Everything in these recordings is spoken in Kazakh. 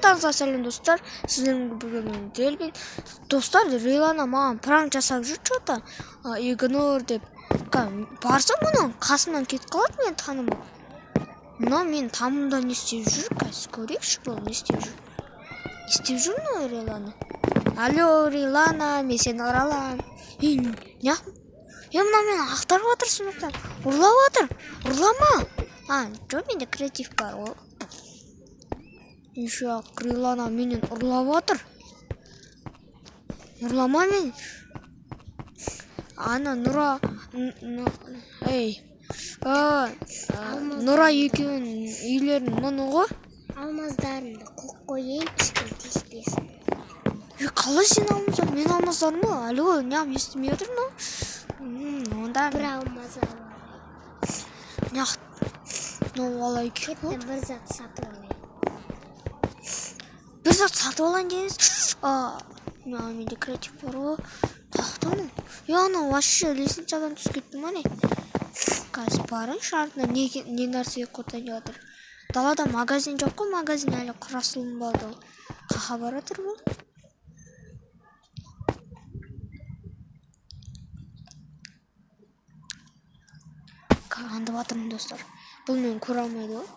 Барлықтарыңызға сәлем достар. Сіздермен бүгін делбен. Достар, Рилана маған пранк жасап жүр что-то. Игнор деп. Барсам мұның қасымнан кетіп қалады, мен танымай. Мына мен тамымда не істеп жүр? Қазір көрейікші, бұл не істеп жүр? Не істеп жүр мына Рилана? Алло, Рилана, мен сені ұралам. Мына мені ақтарып жатыр сыныптан. Ұрлап жатыр. Ұрлама. Жоқ, менде креатив бар ол. Еще Рилана менен ұрлап жатыр. Ұрлама мен. Ана Нұра, Нұра екеуін үйлерін мұны ғой. Алмаздарымды қоқ қойын, ешкім тиіспесін. Қалай сен алмаздар? Мен алмаздарым ба? Алло, неғып естімей отыр ма? Онда бір алмаз алайын. Алай ке. Кетті бір зат сатып алайын. Бір зат сатып алайын дейсіз? Менде креатив бар ғой. Қақтамын. Ана вообще лестница адам түсіп кетті ма не? Қазір барыңшы артына не нәрсе қотайын деп жатыр. Далада магазин жоқ қой, магазин әлі құрастырылмады ғой. Қаға бара жатыр бұл? Аңдып жатырмын достар. Бұл мені көре алмайды ғой.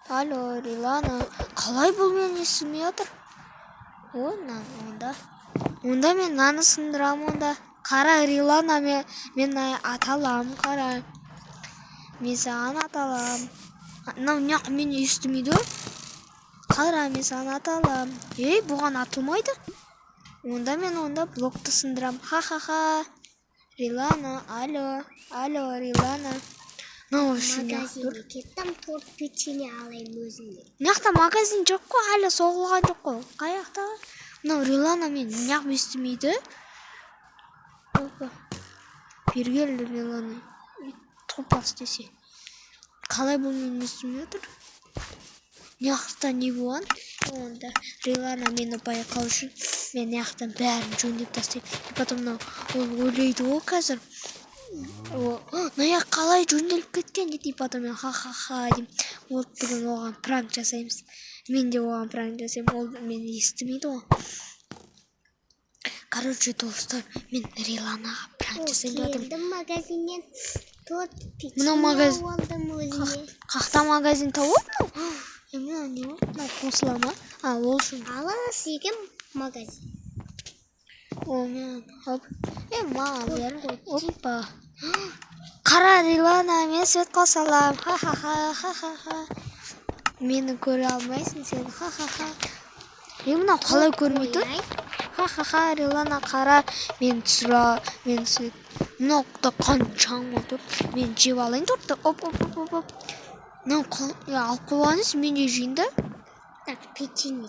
Алло, Рилана, қалай бұл мені естімей жатыр? Онда мен наны сындырам онда. Қара, Рилана, мен аталам, қара. Мен саған аталам. Неғып мені естімейді ғой? Қара, мен саған аталам. Бұған атылмайды. Онда мен блокты сындырам. Ха-ха-ха. Рилана, алло, Рилана. Магазинге кеттім, торт печенье алайын өзімде. Неқта магазин жоқ қой, әлі соғылған жоқ қой. Қаяқтағы? Рилана мен неғып естімейді? Бергелді Рилана. Топас десе. Қалай бұл мен естімей отыр? Неқта не болған? Онда Рилана мені байқау үшін мен неқтан бәрін жөндеп тастайым. Потом ол ойлайды ғой қазір. Наяқ қалай жөнделіп кеткен дейді. Потом мен ха-ха-ха дейм. Ол бүгін оған пранк жасаймыз. Мен де оған пранк жасаймын. Ол мені естімейді ғой. Короче, достар, мен Риланаға пранк жасайын деп жатырмын. Келдім магазиннен торт печенье алдым өзіме. Қақта магазин тауып мұ? Мына не ғой? Қосыла ма? Ол үшін. Алыс екен магазин. Мен маған бер ғой. Опа. Қара, Рилана, мен свет қосалам. Ха-ха-ха. Мені көре алмайсың сен. Ха-ха-ха. Мына қалай көрмейді? Ха-ха-ха, Рилана, қара. Мен түсіра, мен свет. Мына құта қаншаң отыр. Мен жеп алайын тортты. Оп. Алып қойғаныз, мен де жейін да? Так, печенье.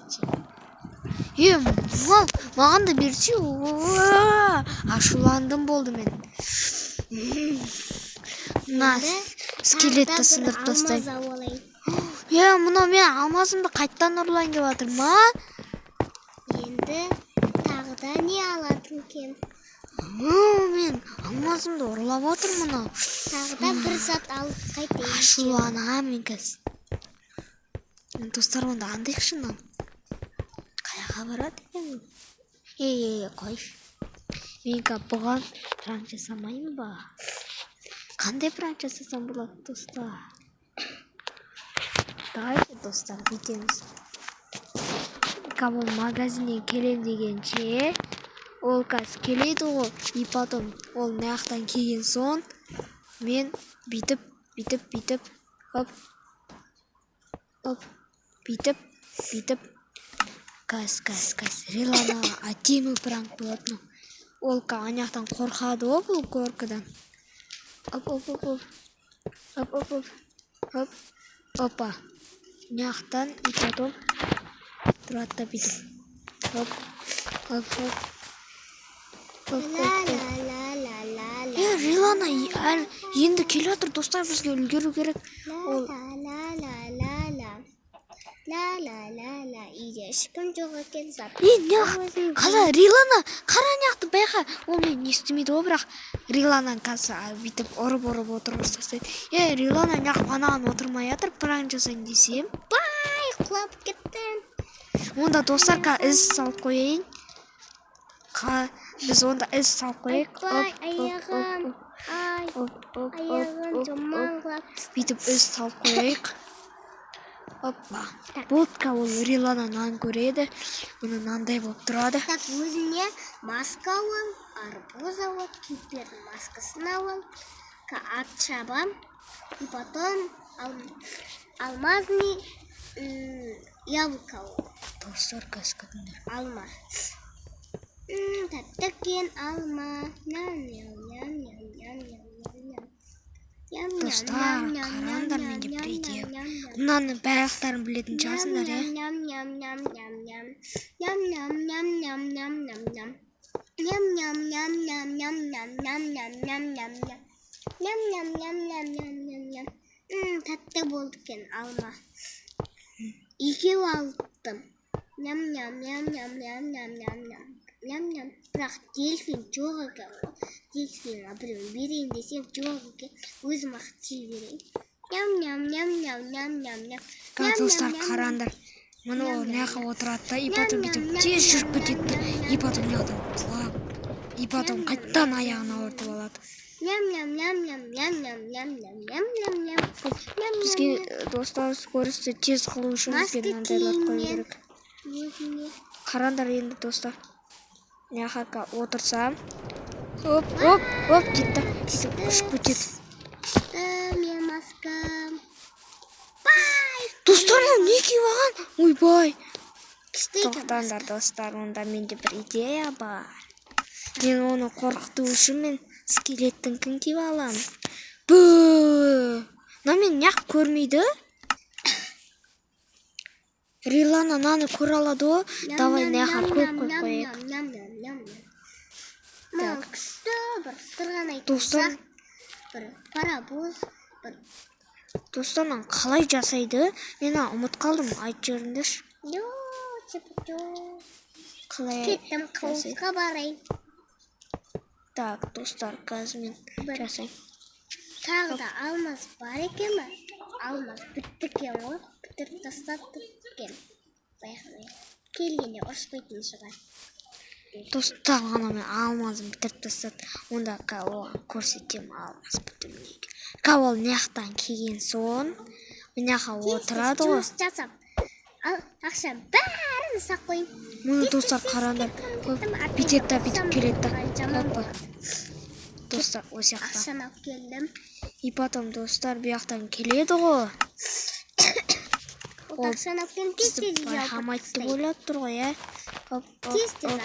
Маған да берсе, ашуландым болды мен. Скелетті сындырып тастайын. Мұна мен алмазымды қайттан ұрлайын деп жатыр ма? Енді тағыда не алатын кен? Мен алмазымды ұрлап жатыр мұна. Тағыда бір зат алып қайтайын. Ашуланам мен қазір. Достар, онда андайықшы нам. Қаяға барады екен? Қойш. Мен бұған пранк жасамайын ба? Қандай пранк жасасам болады, достар? Давайте, достар, бүйтеміз. Бұл магазиннен келем дегенше, ол қазір келеді ғой. И потом ол наяқтан келген соң, мен бүйтіп, оп, бүйтіп, Каз. Рилана әдемі пранк болады. Ол анаяқтан қорқады ғой бұл көркідан. Оп. Опа. Наяқтан и потом тұрады да бүйтіп. Оп. Рилана енді келе жатыр, достар, бізге үлгеру керек. Үйде ешкім жоқ екен зат. Қара, Рилана, қара неғақты байқа. Ол мен естімейді ғой, бірақ Рилана қазір бүйтіп ұрып отырмыз тастайды. Рилана неғып анаған отырмай жатыр, пранк жасайын десем. Бай, құлап кеттім. Онда достар із салып қойайын. Біз онда із салып қойайық. Айтпай, аяғым. Ай, аяғым жаманлап. Бүйтіп із салып қойайық. Оппа. Ботка ол Рилана нан көреді. Оны нандай болып тұрады. Так, өзіне маска алам, арбуз алам, кипердің маскасын алам, от шабам, и потом алмазный яблоко алам. Достар кәскідіңдер. Алма. Тәтті екен алма. Достар, қараңдар, менде бір идея. Мынаның барлықтарын білетін жасындар, Тәтті болды екен алма. Екеу алыптым. Бірақ дельфин жоқ екен. Дельфинға біреу берейін десем жоқ екен. Өзім ақша берейін. Достар, қараңдар. Мұны ол неға отырады да, и потом бүйтіп тез жүріп кетеді. И потом неғдан құлап. И потом қайттан аяғын ауыртып алады. Бізге достар скорості тез қылу үшін бізге мынандайлар қою керек. Қараңдар енді достар. Неғақа отырсам. Оп, кетті. Кетіп ұшып кетеді. Мен маскам. Достар, не киіп алған? Ойбай. Күшті екен. Тоқтаңдар достар, онда менде бір идея бар. Мен оны қорқыту үшін мен скелеттің кін киіп алам. Но мен неғып көрмейді? Рилана наны көр алады о. Давай неға көп қойып. Маған күшті бір сырған Достар. айтып бір парабоз. Достар, қалай жасайды? Мен ұмыт қалдым, айт жеріндеш. Қалай Кеттім қауысқа барайын. Так, достар, қазір мен жасайын. Тағы да алмаз бар екен ма? Алмаз бітті екен ғой. Бітіріп тастатты екен. Байқамай. Келгенде ұрыспайтын шығар. Достар, ғана мен алмазын бітіріп тастады. Онда оған көрсетем алмаз бітірмейді. Ол неқтан келген соң, неға отырады ғой. Жұмыс жасап, ақша бәрін сақ қойып. Мұны достар қараңдар. Бүйтеді бүйтіп келеді. Достар, осы яқтан. Ақшаны алып келдім. И потом достар бұяқтан келеді ғой. Ақшаны алып келдім. Бізді байқамайды деп ойлап тұр ғой, ә? Тез-тез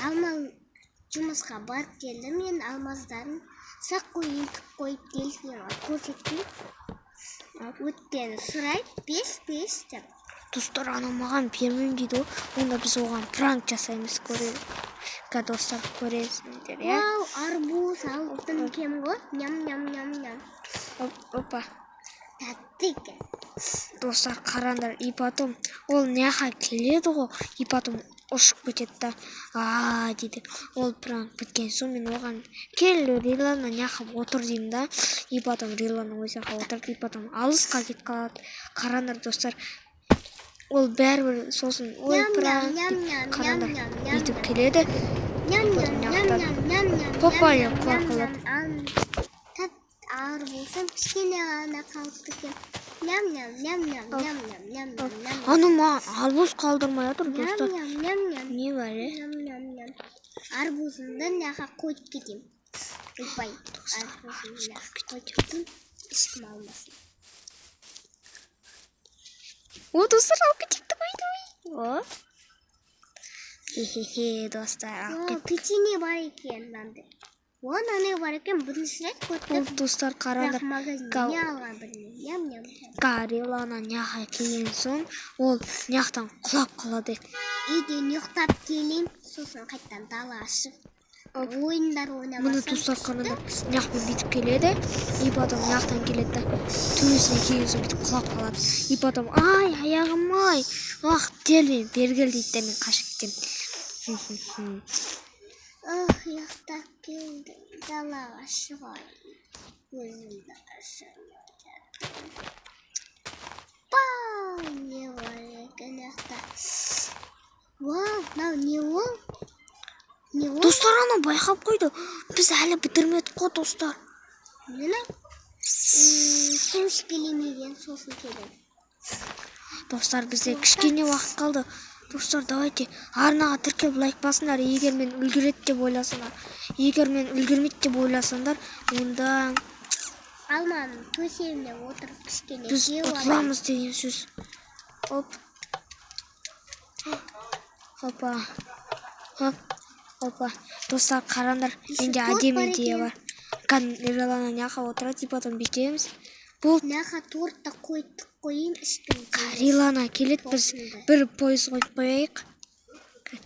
жұмысқа барып келдім. Мен алмаздарын сақ қойып дельфинға көрсеттім. Өткені сұрайды, 5 деп. Достар, маған бермеймін дейді ғой. Онда біз оған пранк жасаймыз көреді. Достар, көресіңдер, ә? Вау, арбуз алыптым екен ғой. Ням. Опа. Тәтті екен. Достар, қараңдар. И потом ол неға келеді ғой. И потом ұшып кетеді да. Дейді. Ол пранк біткен соң мен оған кел, Рилана неға отыр деймін да. И потом Рилана өзіға отырды. И потом алысқа кетіп қалады. Қараңдар, достар. Ол бәрібір сосын ой пранк деп қараңдар. Бүйтіп келеді. Попайы қорқылып. Арбузым кішкене ғана қалыпты екен. Ням. Маған арбуз қалдырмай отыр, достар. Не бар, е? Арбузымды неға қойып кетем. Ойбай, арбузымды неға қойып кетем. Ешкім алмасын. О, достар, алып кетіпті қойды. Хе-хе-хе, достар, алып кетті. Печенье бар екен, мынандай. Наны бар екен, бірінші рет көрдім. Достар, қараңдар. Бірақ магазинде алған бірінен. Ням. Рилана неға келген соң, ол неқтан құлап қалады. Үйден ұйықтап келейін, сосын қайттан дала ашып. Ойындар ойнамасам. Мұны достар, қараңдар. Неқпен бүйтіп келеді. И потом неқтан келеді. Төсіне келген соң бүйтіп құлап қалады. И потом, аяғым ай. Дел бергел дейді мен қашып кетем. Ұйықтап келдім, далаға шығайын. Өзімді ашып. Опа! Не бар екен жақта. Вау, мынау не ол? Не ол? Достар, ана байқап қойды. Біз әлі бітірмедік қой, достар. Мына су ішкелемеген сосын келем. Достар, бізде кішкене уақыт қалды. Достар, давайте арнаға тіркеліп лайк басыңдар. Егер мен үлгереді деп ойласаңдар, егер мен үлгермейді деп ойласаңдар, онда Алманың төсегіне отырып кішкене біз жеп алайын. ұтыламыз деген сөз. Оп. Опа. Оп. Опа. Достар, қараңдар, менде әдемі идея бар. Рилана няқа отырады, и потом бүйтеміз. Бұл Мынақа тортты қойып ішкім келеді. Рилана келеді, біз бір пойыз қойып қояйық.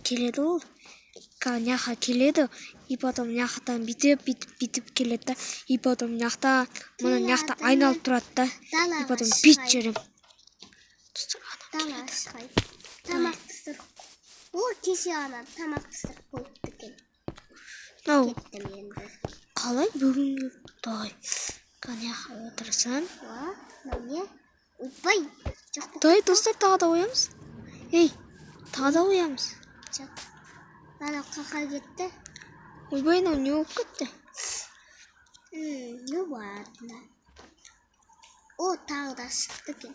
Келеді ол. Няқа келеді, и потом няқтан бүйтіп келеді да, и потом няқта, мұны няқта айналып тұрады да, и потом бүйтіп жүрем. Дала шығай. Тамақ пісір. Ол кеше ана тамақ пісір қойыпты екен. Ау, Кеттім енді. қалай бүгінгі дай. Няқа отырсын. Не? Ойбай. Дай, достар, тағы да оямыз. Ей, тағы да оямыз. Ана қақа кетті. Ойбай, мынау не болып кетті? Не бар артында? О, тағы да шықты екен.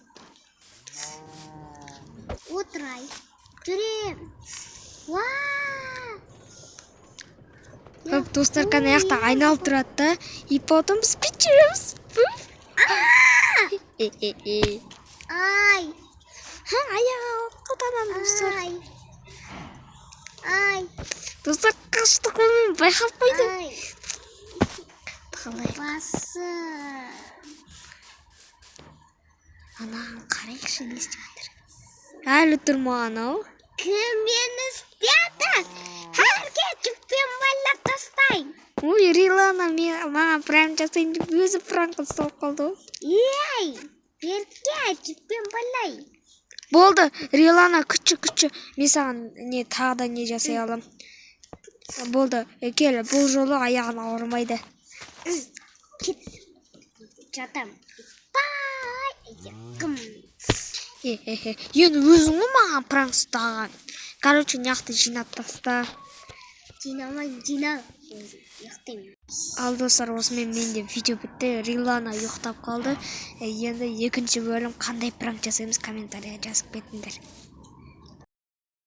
Отырай. Жүрем. Достар, аяқта айналып тұрады да, и потом біз бүйтіп жүреміз. Ай. Аяқ, қалтанам, достар. Ай. Достар, қашты қолмен байқап қойды. Ай. Қалай? Басы. Анаған қарайықшы, не істеп жатыр. Әлі тұрмаған ау. Кім мені істеді? Әрге жүкпен байлап тастайын. Ой, Рилана маған пранк жасайын деп өзі пранкқа салып қалды. Ей, берге жүкпен байлайын. Болды, Рилана, күші. Мен саған тағы да не жасай алам. Болды, кел, бұл жолы аяғын ауырмайды. Кет. Жатам. Бай. Кім? Енді өзің ғой маған пранк ұстаған. Короче, няқты жинап таста. Жина. Ұйықтаймын. Ал достар, осымен менде видео бітті. Рилана ұйықтап қалды. Енді екінші бөлім қандай пранк жасаймыз комментария жазып кетіңдер.